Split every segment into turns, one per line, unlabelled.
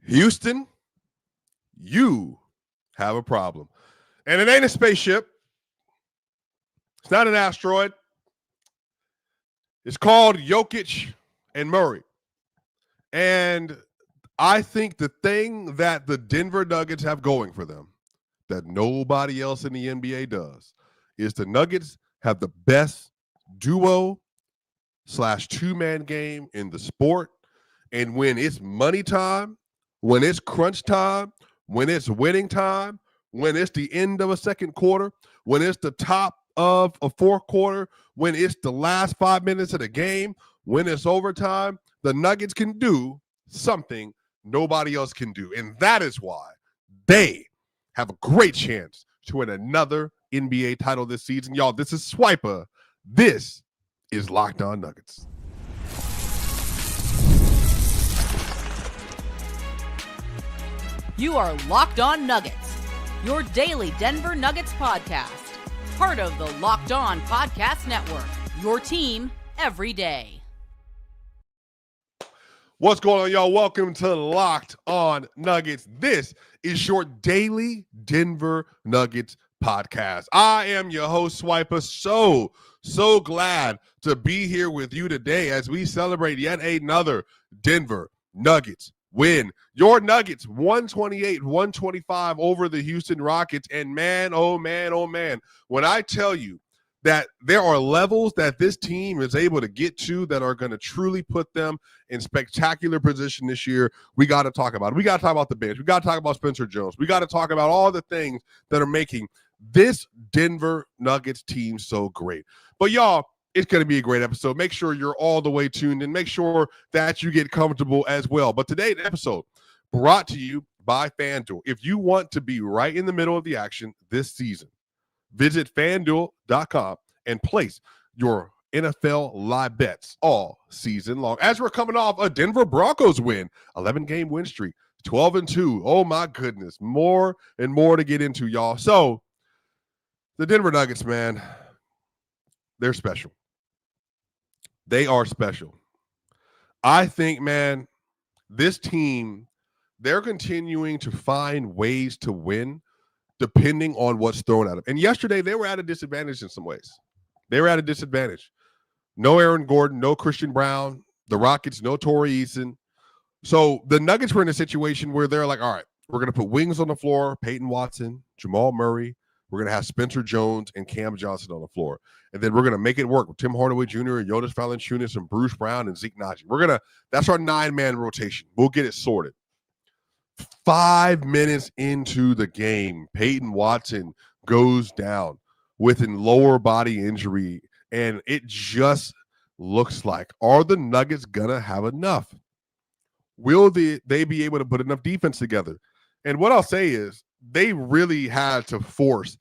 Houston, you have a problem. And it ain't a spaceship. It's not an asteroid. It's called Jokic and Murray. And I think the thing that the Denver Nuggets have going for them that nobody else in the NBA does is the Nuggets have the best duo / two-man game in the sport. And when it's money time, when it's crunch time, when it's winning time, when it's the end of a second quarter, when it's the top of a fourth quarter, when it's the last 5 minutes of the game, when it's overtime, the Nuggets can do something nobody else can do. And that is why they have a great chance to win another NBA title this season. Y'all, this is Swiper. This is Locked On Nuggets.
You are Locked On Nuggets, your daily Denver Nuggets podcast. Part of the Locked On Podcast Network, your team every day.
What's going on, y'all? Welcome to Locked On Nuggets. This is your daily Denver Nuggets podcast. I am your host, Swiper. So glad to be here with you today as we celebrate yet another Denver Nuggets win. Your Nuggets 128-125 over the Houston Rockets. And man, oh man, when I tell you that there are levels that this team is able to get to that are going to truly put them in spectacular position this year, we got to talk about it. We got to talk about the bench. We got to talk about Spencer Jones. We got to talk about all the things that are making this Denver Nuggets team so great. But y'all, it's going to be a great episode. Make sure you're all the way tuned in. Make sure that you get comfortable as well. But today's episode brought to you by FanDuel. If you want to be right in the middle of the action this season, visit FanDuel.com and place your NFL live bets all season long. As we're coming off a Denver Broncos win, 11-game win streak, 12-2. Oh, my goodness. More and more to get into, y'all. So, the Denver Nuggets, man, they're special. They are special. I think, man, this team, they're continuing to find ways to win depending on what's thrown at them. And yesterday, they were at a disadvantage in some ways. They were at a disadvantage. No Aaron Gordon, no Christian Brown, the Rockets, no Torrey Eason. So the Nuggets were in a situation where they're like, all right, we're going to put wings on the floor, Peyton Watson, Jamal Murray. We're going to have Spencer Jones and Cam Johnson on the floor. And then we're going to make it work with Tim Hardaway Jr. and Jonas Valanciunas and Bruce Brown and Zeke Naji. That's our 9-man rotation. We'll get it sorted. 5 minutes into the game, Peyton Watson goes down with a lower body injury. And it just looks like, are the Nuggets going to have enough? Will they be able to put enough defense together? And what I'll say is they really had to force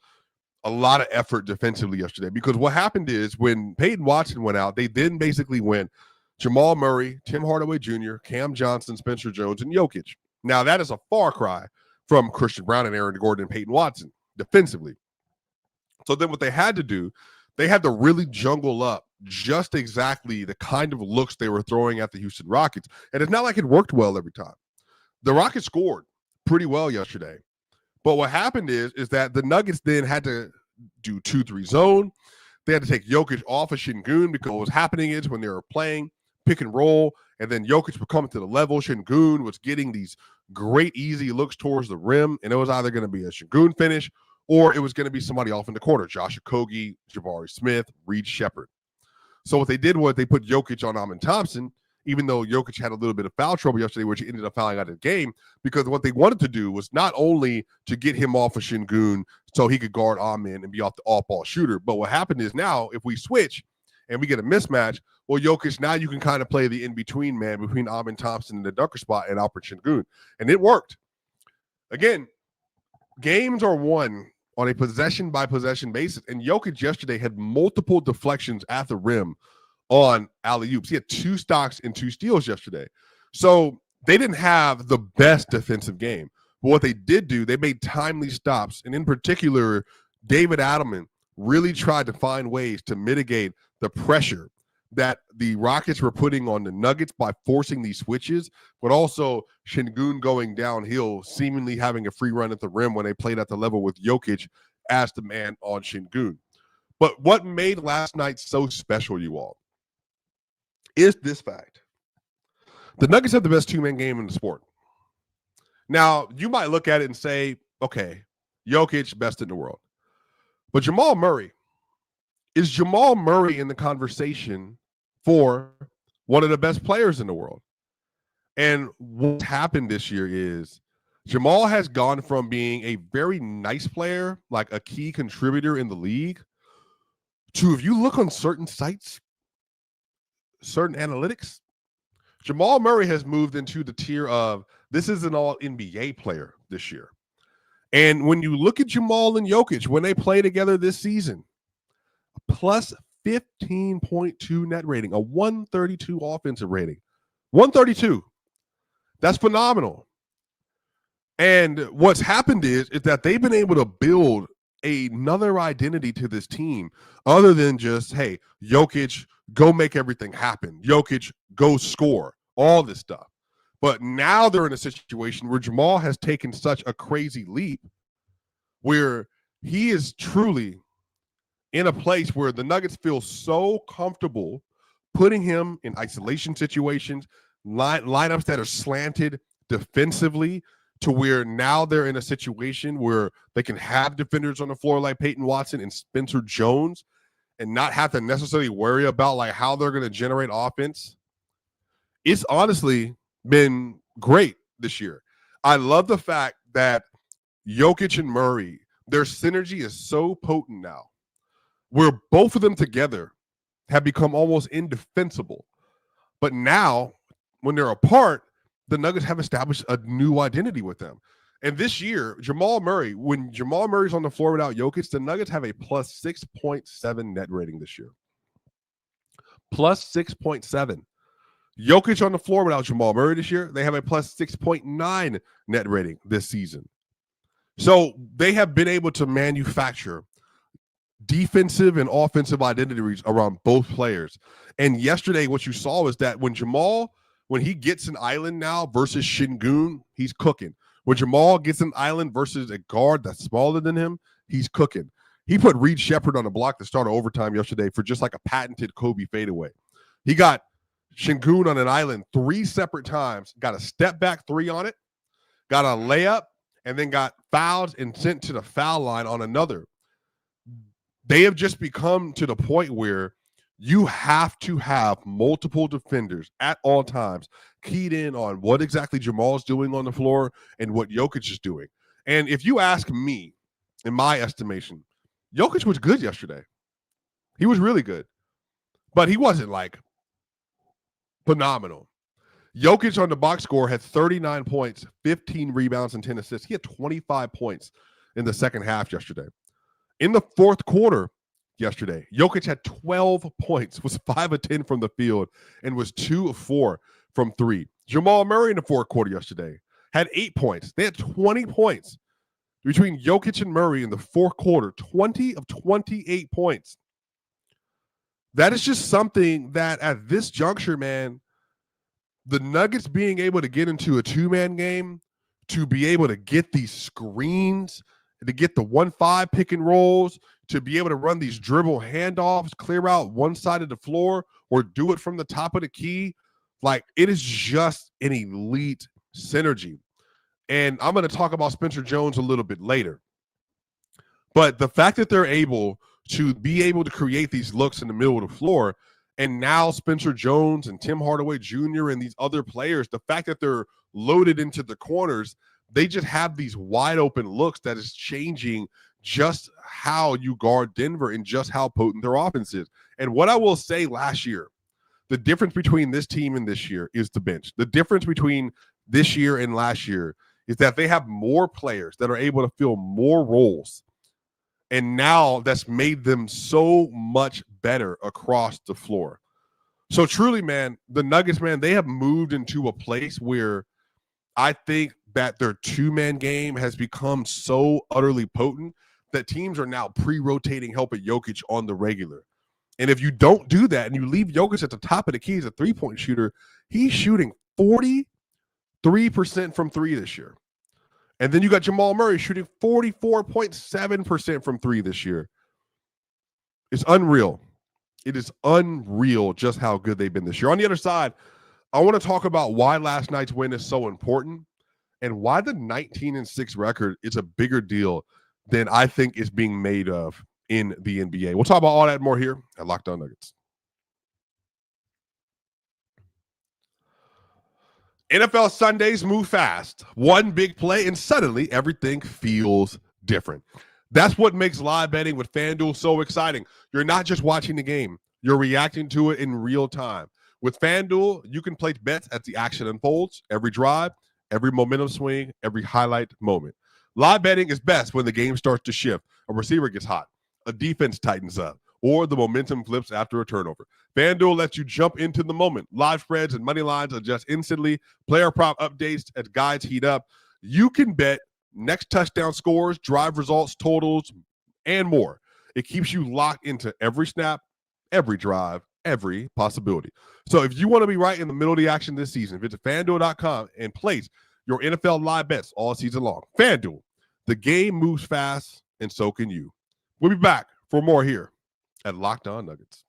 a lot of effort defensively yesterday, because what happened is when Peyton Watson went out, they then basically went Jamal Murray, Tim Hardaway Jr., Cam Johnson, Spencer Jones, and Jokic. Now, that is a far cry from Christian Brown and Aaron Gordon and Peyton Watson defensively. So then what they had to do, they had to really jungle up just exactly the kind of looks they were throwing at the Houston Rockets. And it's not like it worked well every time. The Rockets scored pretty well yesterday. But what happened is that the Nuggets then had to do 2-3 zone. They had to take Jokic off of Şengün, because what was happening is when they were playing pick and roll, and then Jokic would come to the level, Şengün was getting these great easy looks towards the rim, and it was either going to be a Şengün finish or it was going to be somebody off in the corner, Josh Okogie, Jabari Smith, Reed Shepherd. So what they did was they put Jokic on Amen Thompson, even though Jokic had a little bit of foul trouble yesterday, which he ended up fouling out of the game, because what they wanted to do was not only to get him off of Şengün so he could guard Amen and be off the off-ball shooter, but what happened is now if we switch and we get a mismatch, well, Jokic, now you can kind of play the in-between man between Amen Thompson and the dunker spot and Alperen Şengün, and it worked. Again, games are won on a possession-by-possession basis, and Jokic yesterday had multiple deflections at the rim on alley-oops. He had 2 stocks and 2 steals yesterday. So they didn't have the best defensive game. But what they did do, they made timely stops. And in particular, David Adelman really tried to find ways to mitigate the pressure that the Rockets were putting on the Nuggets by forcing these switches, but also Şengün going downhill, seemingly having a free run at the rim when they played at the level with Jokic as the man on Şengün. But what made last night so special, you all, is this fact. The Nuggets have the best two-man game in the sport. Now, you might look at it and say, okay, Jokic, best in the world. But Jamal Murray, is Jamal Murray in the conversation for one of the best players in the world? And what's happened this year is Jamal has gone from being a very nice player, like a key contributor in the league, to, if you look on certain sites, certain analytics, Jamal Murray has moved into the tier of, this is an all-NBA player this year. And when you look at Jamal and Jokic, when they play together this season, a plus 15.2 net rating, a 132 offensive rating. 132. That's phenomenal. And what's happened is that they've been able to build another identity to this team other than just, hey, Jokic, go make everything happen. Jokic, go score. All this stuff. But now they're in a situation where Jamal has taken such a crazy leap where he is truly in a place where the Nuggets feel so comfortable putting him in isolation situations, lineups that are slanted defensively, to where now they're in a situation where they can have defenders on the floor like Peyton Watson and Spencer Jones and not have to necessarily worry about like how they're going to generate offense. It's honestly been great this year. I love the fact that Jokic and Murray, their synergy is so potent now, where both of them together have become almost indefensible. But now, when they're apart, the Nuggets have established a new identity with them. And this year, Jamal Murray, when Jamal Murray's on the floor without Jokic, the Nuggets have a plus 6.7 net rating this year. Plus 6.7. Jokic on the floor without Jamal Murray this year, they have a plus 6.9 net rating this season. So they have been able to manufacture defensive and offensive identities around both players. And yesterday, what you saw is that when Jamal, when he gets an island now versus Şengün, he's cooking. When Jamal gets an island versus a guard that's smaller than him, he's cooking. He put Reed Shepherd on the block to start overtime yesterday for just like a patented Kobe fadeaway. He got Şengün on an island 3 separate times, got a step back 3 on it, got a layup, and then got fouled and sent to the foul line on another. They have just become to the point where you have to have multiple defenders at all times keyed in on what exactly Jamal's doing on the floor and what Jokic is doing. And if you ask me, in my estimation, Jokic was good yesterday. He was really good. But he wasn't like phenomenal. Jokic on the box score had 39 points, 15 rebounds, and 10 assists. He had 25 points in the second half yesterday. In the fourth quarter yesterday, Jokic had 12 points, was 5 of 10 from the field, and was 2 of 4 from 3. Jamal Murray in the fourth quarter yesterday had 8 points. They had 20 points between Jokic and Murray in the fourth quarter, 20 of 28 points. That is just something that at this juncture, man, the Nuggets being able to get into a two-man game, to be able to get these screens, to get the 1-5 pick and rolls, to be able to run these dribble handoffs, clear out one side of the floor, or do it from the top of the key. Like, it is just an elite synergy. And I'm going to talk about Spencer Jones a little bit later. But the fact that they're able to create these looks in the middle of the floor, and now Spencer Jones and Tim Hardaway Jr. and these other players, the fact that they're loaded into the corners, they just have these wide open looks that is changing just how you guard Denver and just how potent their offense is. And what I will say last year, the difference between this team and this year is the bench. The difference between this year and last year is that they have more players that are able to fill more roles. And now that's made them so much better across the floor. So truly, man, the Nuggets, man, they have moved into a place where I think that their two-man game has become so utterly potent that teams are now pre-rotating help at Jokic on the regular. And if you don't do that and you leave Jokic at the top of the key as a three-point shooter, he's shooting 43% from three this year. And then you got Jamal Murray shooting 44.7% from three this year. It's unreal. It is unreal just how good they've been this year. On the other side, I want to talk about why last night's win is so important and why the 19-6 record is a bigger deal than I think is being made of in the NBA. We'll talk about all that and more here at Locked On Nuggets. NFL Sundays move fast. One big play, and suddenly everything feels different. That's what makes live betting with FanDuel so exciting. You're not just watching the game. You're reacting to it in real time. With FanDuel, you can place bets as the action unfolds, every drive, every momentum swing, every highlight moment. Live betting is best when the game starts to shift, a receiver gets hot, a defense tightens up, or the momentum flips after a turnover. FanDuel lets you jump into the moment. Live spreads and money lines adjust instantly. Player prop updates as guides heat up. You can bet next touchdown scores, drive results, totals, and more. It keeps you locked into every snap, every drive, every possibility. So if you want to be right in the middle of the action this season, visit FanDuel.com and place your NFL live bets all season long. FanDuel, the game moves fast, and so can you. We'll be back for more here at Locked On Nuggets.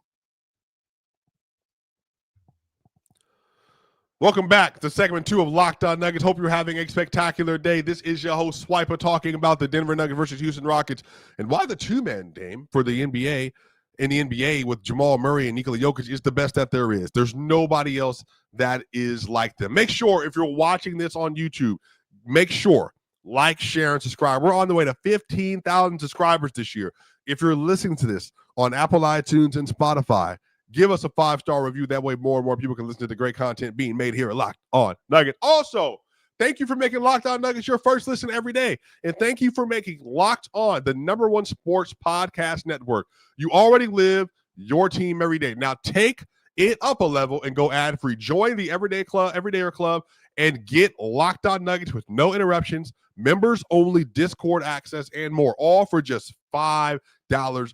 Welcome back to segment 2 of Locked On Nuggets. Hope you're having a spectacular day. This is your host, Swiper, talking about the Denver Nuggets versus Houston Rockets and why the two-man game for the NBA in the NBA with Jamal Murray and Nikola Jokic is the best that there is. There's nobody else that is like them. Make sure, if you're watching this on YouTube, make sure, like, share, and subscribe. We're on the way to 15,000 subscribers this year. If you're listening to this on Apple iTunes and Spotify, give us a 5-star review. That way more and more people can listen to the great content being made here at Locked On Nuggets. Also, thank you for making Locked On Nuggets your first listen every day. And thank you for making Locked On the #1 sports podcast network. You already live your team every day. Now take it up a level and go ad-free. Join the Everydayer Club and get Locked On Nuggets with no interruptions, members-only Discord access, and more, all for just $5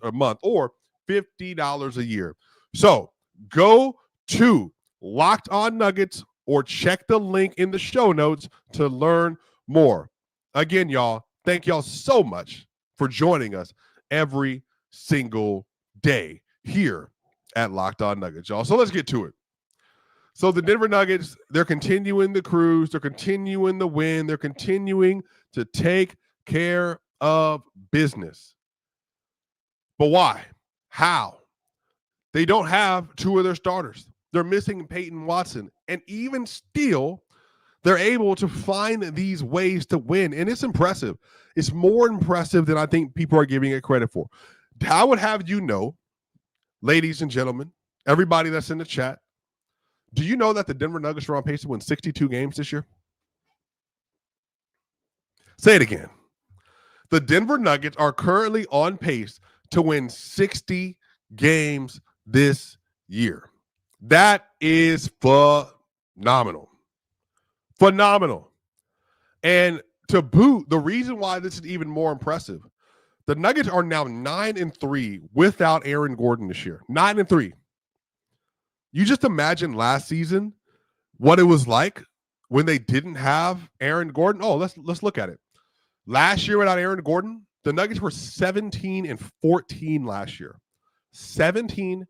a month or $50 a year. So go to Locked On Nuggets or check the link in the show notes to learn more. Again, y'all, thank y'all so much for joining us every single day here at Locked On Nuggets, y'all. So let's get to it. So the Denver Nuggets, they're continuing the cruise. They're continuing the win. They're continuing to take care of business. But why? How? They don't have two of their starters. They're missing Peyton Watson. And even still, they're able to find these ways to win. And it's impressive. It's more impressive than I think people are giving it credit for. I would have you know, ladies and gentlemen, everybody that's in the chat, do you know that the Denver Nuggets are on pace to win 62 games this year? Say it again. The Denver Nuggets are currently on pace to win 60 games this year. That is phenomenal. Phenomenal. And to boot, the reason why this is even more impressive, the Nuggets are now 9-3 without Aaron Gordon this year. 9-3. You just imagine last season what it was like when they didn't have Aaron Gordon. Oh, let's look at it. Last year without Aaron Gordon, the Nuggets were 17-14 last year. 17-14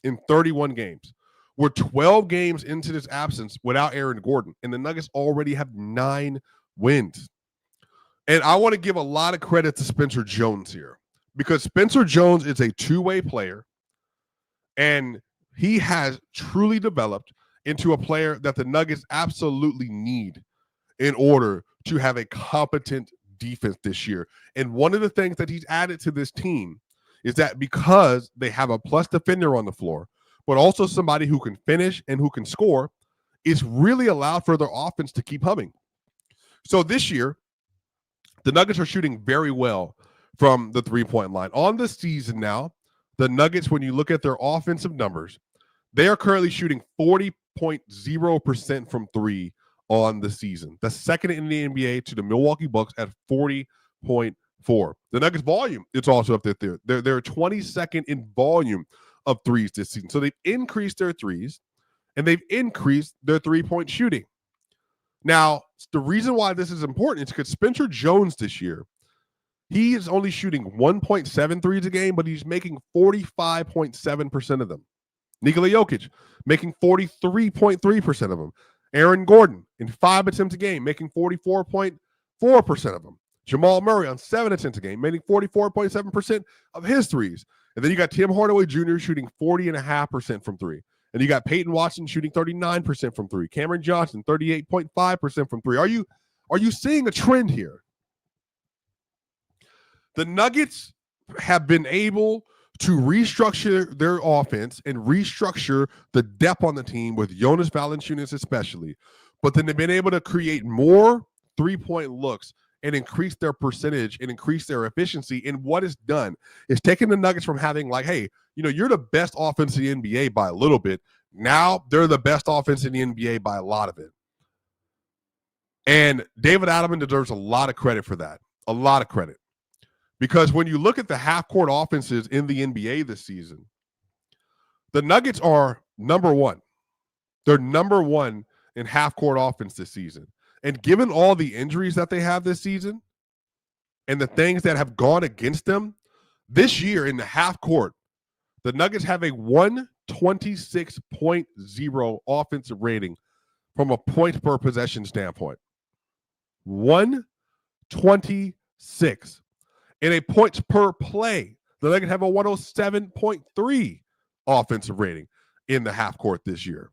in 31 games. We're 12 games into this absence without Aaron Gordon, and the Nuggets already have 9 wins. And I want to give a lot of credit to Spencer Jones here, because Spencer Jones is a two-way player, and he has truly developed into a player that the Nuggets absolutely need in order to have a competent defense this year. And one of the things that he's added to this team is that because they have a plus defender on the floor, but also somebody who can finish and who can score, it's really allowed for their offense to keep humming. So this year, the Nuggets are shooting very well from the three-point line. On the season now, the Nuggets, when you look at their offensive numbers, they are currently shooting 40.0% from three on the season. That's second in the NBA to the Milwaukee Bucks at 40.5%. 4. The Nuggets volume, it's also up there. They're 22nd in volume of threes this season. So they've increased their threes and they've increased their three-point shooting. Now, the reason why this is important is because Spencer Jones this year, he is only shooting 1.7 threes a game, but he's making 45.7% of them. Nikola Jokic making 43.3% of them. Aaron Gordon in 5 attempts a game making 44.4% of them. Jamal Murray on 7 attempts a game making 44.7% of his threes. And then you got Tim Hardaway Jr. shooting 40.5% from 3. And you got Peyton Watson shooting 39% from 3. Cameron Johnson 38.5% from 3. Are you seeing a trend here? The Nuggets have been able to restructure their offense and restructure the depth on the team with Jonas Valanciunas especially. But then they've been able to create more three-point looks and increase their percentage and increase their efficiency. And what it's done is taking the Nuggets from having like, hey, you're the best offense in the NBA by a little bit. Now they're the best offense in the NBA by a lot of it. And David Adelman deserves a lot of credit for that. A lot of credit. Because when you look at the half-court offenses in the NBA this season, the Nuggets are number 1. They're number 1 in half-court offense this season. And given all the injuries that they have this season and the things that have gone against them, this year in the half-court, the Nuggets have a 126.0 offensive rating from a points per possession standpoint. 126. In a points per play, the Nuggets have a 107.3 offensive rating in the half court this year.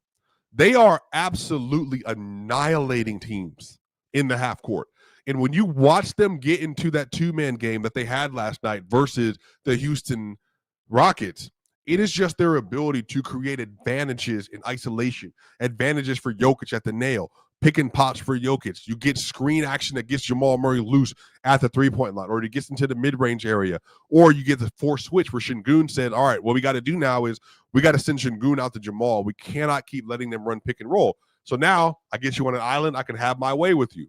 They are absolutely annihilating teams in the half court. And when you watch them get into that two-man game that they had last night versus the Houston Rockets, it is just their ability to create advantages in isolation, advantages for Jokic at the nail, picking pops for Jokic. You get screen action that gets Jamal Murray loose at the three-point line, or he gets into the mid-range area, or you get the force switch where Şengün said, all right, what we got to do now is we got to send Şengün out to Jamal. We cannot keep letting them run pick and roll. So now I get you on an island. I can have my way with you.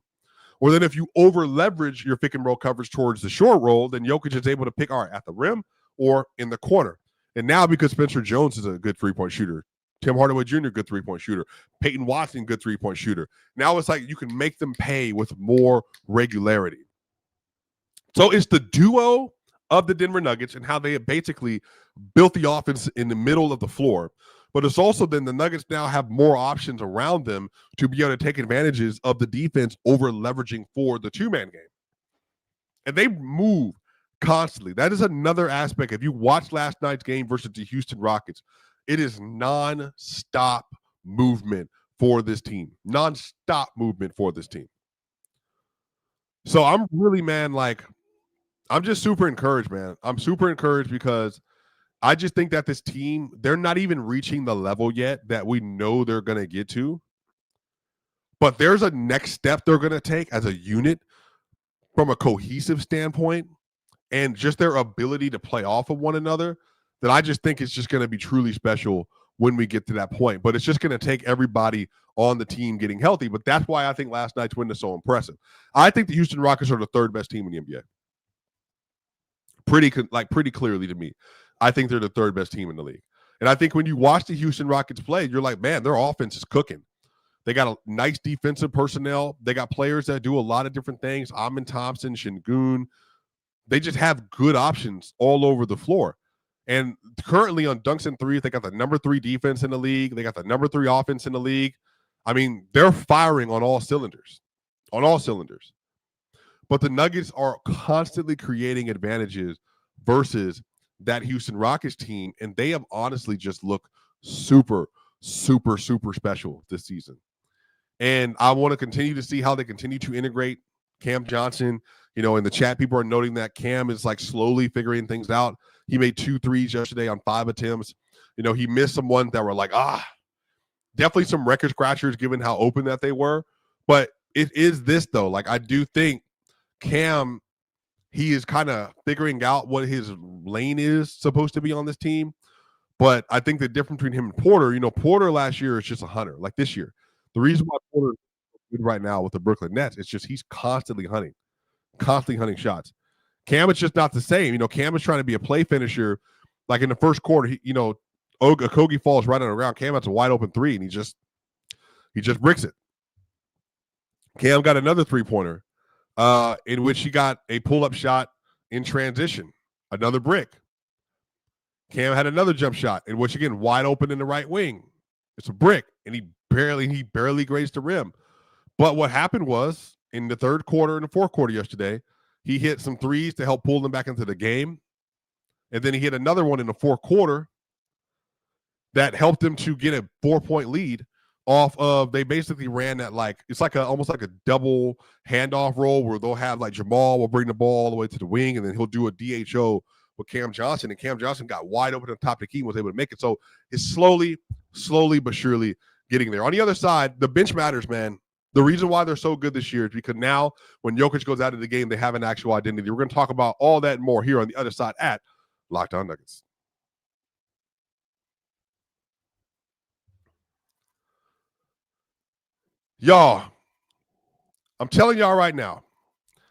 Or then if you over-leverage your pick and roll coverage towards the short roll, then Jokic is able to pick, all right, at the rim or in the corner. And now because Spencer Jones is a good three-point shooter, Tim Hardaway Jr., good three-point shooter. Peyton Watson, good three-point shooter. Now it's like you can make them pay with more regularity. So it's the duo of the Denver Nuggets and how they have basically built the offense in the middle of the floor. But it's also then the Nuggets now have more options around them to be able to take advantages of the defense over leveraging for the two-man game. And they move constantly. That is another aspect. If you watch last night's game versus the Houston Rockets, it is non-stop movement for this team. Non-stop movement for this team. So I'm really, man, like, I'm just super encouraged, man. I'm super encouraged because I just think that this team, they're not even reaching the level yet that we know they're going to get to. But there's a next step they're going to take as a unit from a cohesive standpoint and just their ability to play off of one another that I just think is just going to be truly special when we get to that point. But it's just going to take everybody on the team getting healthy. But that's why I think last night's win is so impressive. I think the Houston Rockets are the third best team in the NBA. Pretty clearly to me. I think they're the third best team in the league. And I think when you watch the Houston Rockets play, you're like, man, their offense is cooking. They got a nice defensive personnel. They got players that do a lot of different things. Amin Thompson, Şengün. They just have good options all over the floor. And currently on dunks and threes, they got the number 3 defense in the league. They got the number 3 offense in the league. I mean, they're firing on all cylinders. But the Nuggets are constantly creating advantages versus that Houston Rockets team, and they have honestly just looked super, super, super special this season. And I want to continue to see how they continue to integrate Cam Johnson. You know, in the chat, people are noting that Cam is like slowly figuring things out. He made 2 threes yesterday on 5 attempts. You know, he missed some ones that were like, definitely some record scratchers given how open that they were. But it is this, though. Like, I do think Cam, he is kind of figuring out what his lane is supposed to be on this team. But I think the difference between him and Porter, you know, Porter last year is just a hunter. Like this year, the reason why Porter is good right now with the Brooklyn Nets, it's just he's constantly hunting shots. Cam is just not the same. Cam is trying to be a play finisher. Like in the first quarter, Okogie falls right on the ground. Cam has a wide open three, and he just bricks it. Cam got another three-pointer in which he got a pull-up shot in transition, another brick. Cam had another jump shot in which, again, wide open in the right wing. It's a brick, and he barely grazed the rim. But what happened was, in the third quarter and the fourth quarter yesterday, he hit some threes to help pull them back into the game. And then he hit another one in the fourth quarter that helped them to get a 4-point lead off of, they basically ran that it's almost like a double handoff roll where they'll have Jamal will bring the ball all the way to the wing, and then he'll do a DHO with Cam Johnson, and Cam Johnson got wide open at the top of the key and was able to make it. So it's slowly but surely getting there. On the other side, the bench matters, man. The reason why they're so good this year is because now when Jokic goes out of the game, they have an actual identity. We're going to talk about all that and more here on the other side at Locked On Nuggets. Y'all, I'm telling y'all right now,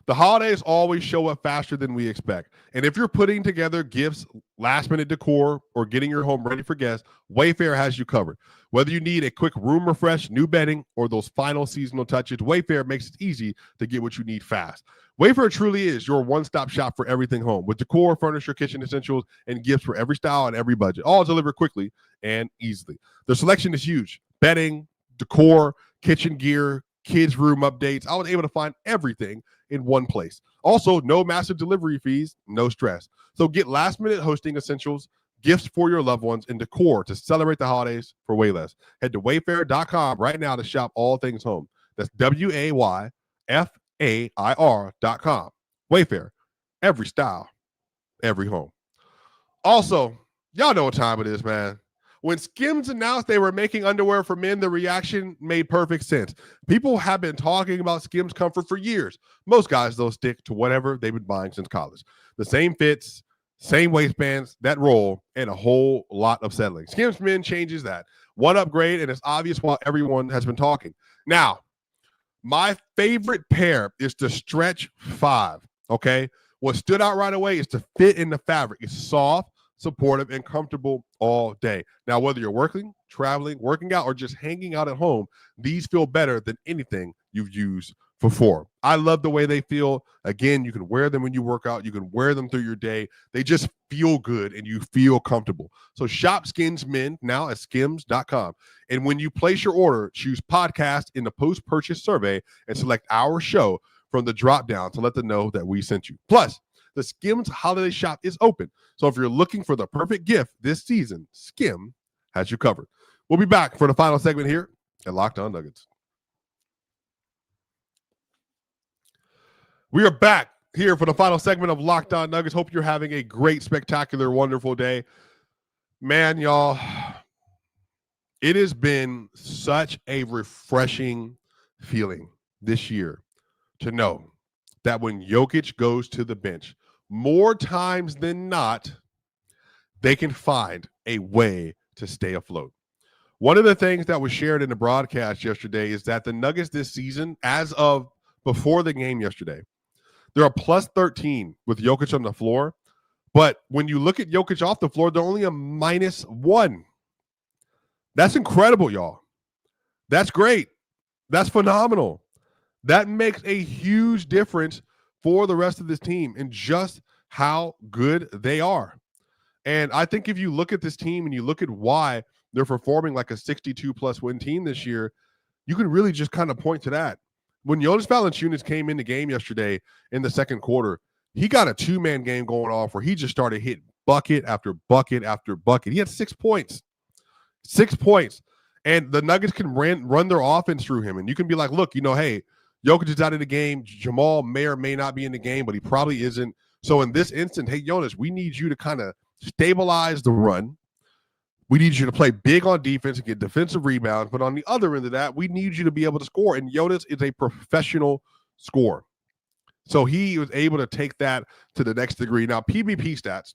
the holidays always show up faster than we expect. And if you're putting together gifts, last-minute decor, or getting your home ready for guests, Wayfair has you covered. Whether you need a quick room refresh, new bedding, or those final seasonal touches, Wayfair makes it easy to get what you need fast. Wayfair truly is your one-stop shop for everything home, with decor, furniture, kitchen essentials, and gifts for every style and every budget, all delivered quickly and easily. The selection is huge. Bedding, decor, kitchen gear, kids' room updates. I was able to find everything in one place. Also, no massive delivery fees, no stress. So get last-minute hosting essentials, gifts for your loved ones, and decor to celebrate the holidays for way less. Head to wayfair.com right now to shop all things home. That's WAYFAIR.com. Wayfair, every style, every home. Also, y'all know what time it is, man. When Skims announced they were making underwear for men, the reaction made perfect sense. People have been talking about Skims comfort for years. Most guys, though, stick to whatever they've been buying since college. The same fits, same waistbands, that roll, and a whole lot of settling. Skims Men changes that. One upgrade, and it's obvious why everyone has been talking. Now, my favorite pair is the Stretch 5, okay? What stood out right away is the fit in the fabric. It's soft, supportive, and comfortable all day. Now, whether you're working, traveling, working out, or just hanging out at home, these feel better than anything you've used before. I love the way they feel. Again, you can wear them when you work out. You can wear them through your day. They just feel good and you feel comfortable. So shop Skims Men now at skims.com. And when you place your order, choose podcast in the post-purchase survey and select our show from the dropdown to let them know that we sent you. Plus, the Skims Holiday Shop is open. So if you're looking for the perfect gift this season, Skim has you covered. We'll be back for the final segment here at Locked On Nuggets. We are back here for the final segment of Locked On Nuggets. Hope you're having a great, spectacular, wonderful day. Man, y'all, it has been such a refreshing feeling this year to know that when Jokic goes to the bench, more times than not, they can find a way to stay afloat. One of the things that was shared in the broadcast yesterday is that the Nuggets this season, as of before the game yesterday, they're a plus 13 with Jokic on the floor. But when you look at Jokic off the floor, they're only a -1. That's incredible, y'all. That's great. That's phenomenal. That makes a huge difference for the rest of this team and just how good they are. And I think if you look at this team and you look at why they're performing like a 62-plus win team this year, you can really just kind of point to that. When Jonas Valanciunas came in the game yesterday in the second quarter, he got a two-man game going off where he just started hitting bucket after bucket after bucket. He had 6 points. 6 points. And the Nuggets can run their offense through him. And you can be like, look, hey, Jokic is out of the game. Jamal may or may not be in the game, but he probably isn't. So in this instance, hey, Jonas, we need you to kind of stabilize the run. We need you to play big on defense and get defensive rebounds. But on the other end of that, we need you to be able to score. And Jonas is a professional scorer. So he was able to take that to the next degree. Now, PBP stats,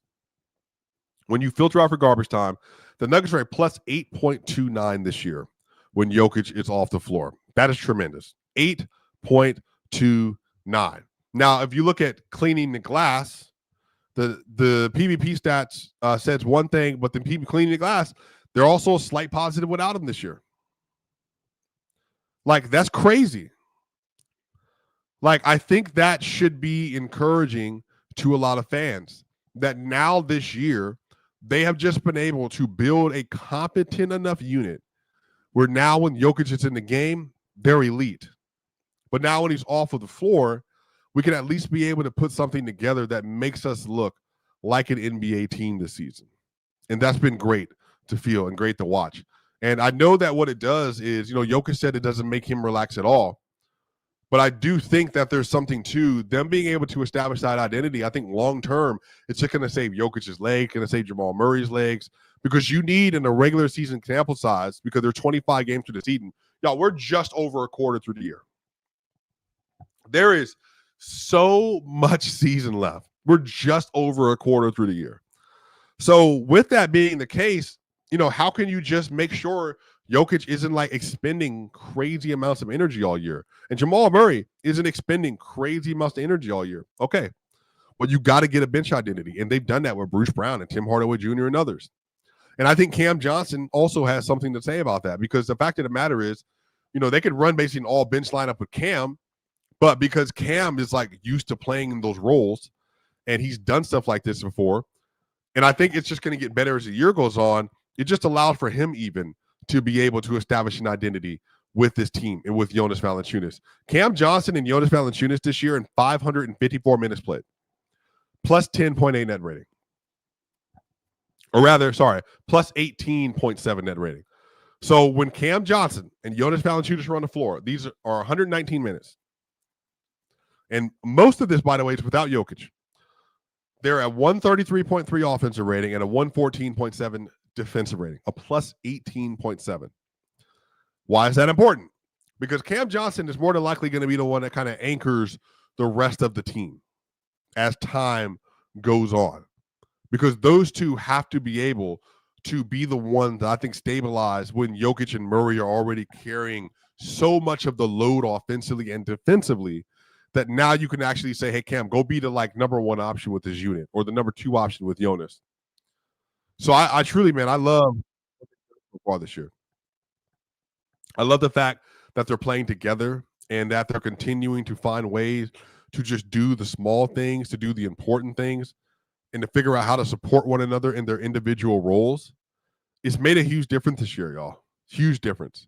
when you filter out for garbage time, the Nuggets are a plus 8.29 this year when Jokic is off the floor. That is tremendous. 8.29. Now, if you look at cleaning the glass, the PvP stats says one thing, but the cleaning the glass, they're also a slight positive without him this year. Like, that's crazy. Like, I think that should be encouraging to a lot of fans that now this year, they have just been able to build a competent enough unit where now when Jokic is in the game, they're elite. But now when he's off of the floor, we can at least be able to put something together that makes us look like an NBA team this season. And that's been great to feel and great to watch. And I know that what it does is, Jokic said it doesn't make him relax at all. But I do think that there's something to them being able to establish that identity. I think long-term, it's just going to save Jokic's leg, going to save Jamal Murray's legs, because you need in a regular season sample size, because there are 25 games through the season. Y'all, we're just over a quarter through the year. There is so much season left. We're just over a quarter through the year. So with that being the case, how can you just make sure Jokic isn't like expending crazy amounts of energy all year? And Jamal Murray isn't expending crazy amounts of energy all year. Okay. Well, you got to get a bench identity. And they've done that with Bruce Brown and Tim Hardaway Jr. and others. And I think Cam Johnson also has something to say about that, because the fact of the matter is, they could run basically an all bench lineup with Cam, but because Cam is like used to playing in those roles and he's done stuff like this before, and I think it's just going to get better as the year goes on, it just allowed for him even to be able to establish an identity with this team and with Jonas Valanciunas. Cam Johnson and Jonas Valanciunas this year in 554 minutes played, plus 10.8 net rating. Or rather, plus 18.7 net rating. So when Cam Johnson and Jonas Valanciunas are on the floor, these are 119 minutes. And most of this, by the way, is without Jokic. They're at 133.3 offensive rating and a 114.7 defensive rating, a plus 18.7. Why is that important? Because Cam Johnson is more than likely going to be the one that kind of anchors the rest of the team as time goes on. Because those two have to be able to be the ones that I think stabilize when Jokic and Murray are already carrying so much of the load offensively and defensively that now you can actually say, hey, Cam, go be the number one option with this unit or the number two option with Jonas. So I truly, man, I love this year. I love the fact that they're playing together and that they're continuing to find ways to just do the small things, to do the important things, and to figure out how to support one another in their individual roles. It's made a huge difference this year, y'all. Huge difference.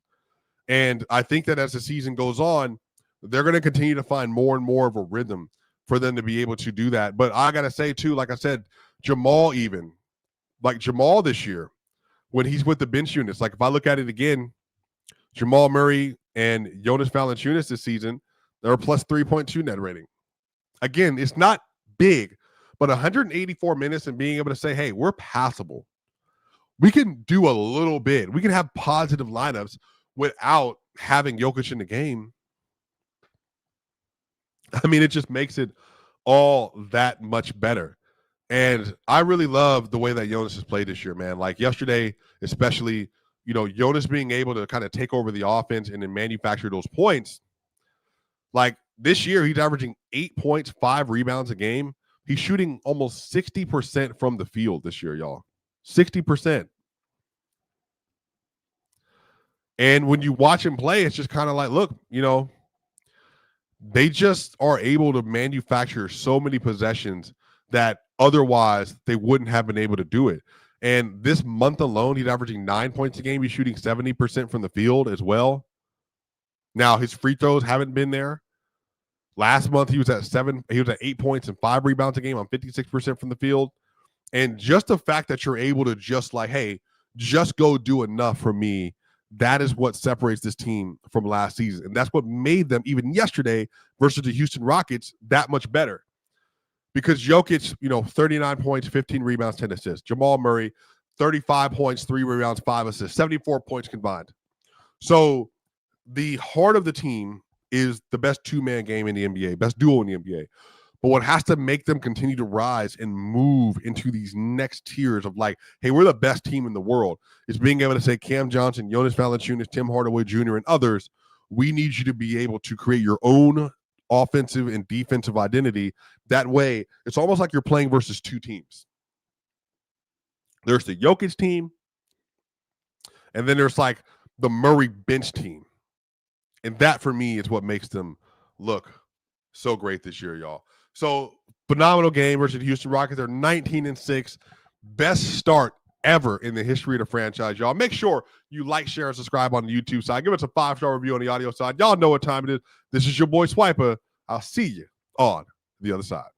And I think that as the season goes on, they're going to continue to find more and more of a rhythm for them to be able to do that. But I got to say, too, like I said, Jamal this year, when he's with the bench units, like if I look at it again, Jamal Murray and Jonas Valanciunas this season, they're a plus 3.2 net rating. Again, it's not big, but 184 minutes and being able to say, hey, we're passable. We can do a little bit. We can have positive lineups without having Jokic in the game. I mean, it just makes it all that much better. And I really love the way that Jonas has played this year, man. Like yesterday, especially, Jonas being able to kind of take over the offense and then manufacture those points. Like this year, he's averaging 8 points, 5 rebounds a game. He's shooting almost 60% from the field this year, y'all. 60%. And when you watch him play, it's just kind of like, look, they just are able to manufacture so many possessions that otherwise they wouldn't have been able to do it. And this month alone, he's averaging 9 points a game. He's shooting 70% from the field as well. Now, his free throws haven't been there. Last month, he was at 8 points and 5 rebounds a game on 56% from the field. And just the fact that you're able to just just go do enough for me, that is what separates this team from last season. And that's what made them, even yesterday versus the Houston Rockets, that much better. Because Jokic, 39 points, 15 rebounds, 10 assists. Jamal Murray, 35 points, 3 rebounds, 5 assists, 74 points combined. So the heart of the team is the best two-man game in the NBA, best duo in the NBA. But what has to make them continue to rise and move into these next tiers of hey, we're the best team in the world, is being able to say, Cam Johnson, Jonas Valanciunas, Tim Hardaway Jr., and others, we need you to be able to create your own offensive and defensive identity. That way, it's almost like you're playing versus two teams. There's the Jokic team, and then there's like the Murray bench team. And that, for me, is what makes them look so great this year, y'all. So, phenomenal game versus the Houston Rockets. They're 19-6. Best start ever in the history of the franchise, y'all. Make sure you like, share, and subscribe on the YouTube side. Give us a 5-star review on the audio side. Y'all know what time it is. This is your boy Swiper. I'll see you on the other side.